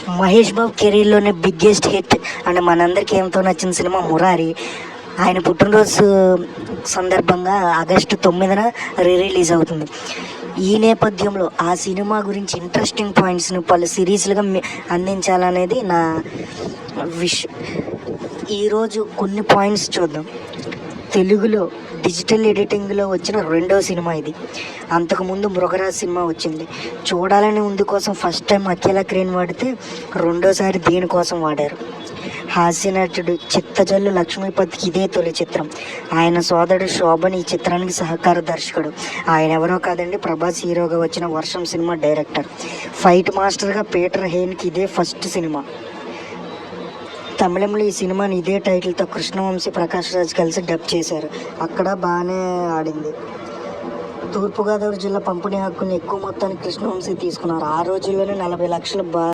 మహేష్ బాబు కెరీర్లోనే biggest hit and మనందరికీ ఎంతో నచ్చిన సినిమా మురారి. ఆయన పుట్టినరోజు సందర్భంగా ఆగస్టు 9న రిలీజ్ అవుతుంది. ఈ నేపథ్యంలో ఆ సినిమా గురించి ఇంట్రెస్టింగ్ పాయింట్స్ను పలు సిరీస్లుగా అందించాలనేది నా విష్. ఈరోజు కొన్ని పాయింట్స్ చూద్దాం. తెలుగులో డిజిటల్ ఎడిటింగ్లో వచ్చిన రెండో సినిమా ఇది. అంతకుముందు మృగరాజ్ సినిమా వచ్చింది. చూడాలని ఉంది కోసం ఫస్ట్ టైం అఖిల క్రేన్ వాడితే రెండోసారి దీనికోసం వాడారు. హాస్యనటుడు చిత్తజల్లు లక్ష్మీపతికి ఇదే తొలి చిత్రం. ఆయన సోదరుడు శోభన్ ఈ చిత్రానికి సహకార దర్శకుడు. ఆయన ఎవరో కాదండి, ప్రభాస్ హీరోగా వచ్చిన వర్షం సినిమా డైరెక్టర్. ఫైట్ మాస్టర్గా పీటర్ హెయిన్కి ఇదే ఫస్ట్ సినిమా. తమిళంలో ఈ సినిమాని ఇదే టైటిల్తో కృష్ణవంశీ, ప్రకాష్ రాజ్ కలిసి డబ్ చేశారు. అక్కడ బాగానే ఆడింది. తూర్పుగోదావరి జిల్లా పంపిణీ హక్కుని ఎక్కువ మొత్తానికి కృష్ణవంశీ తీసుకున్నారు. ఆ రోజుల్లోనే 40 లక్షల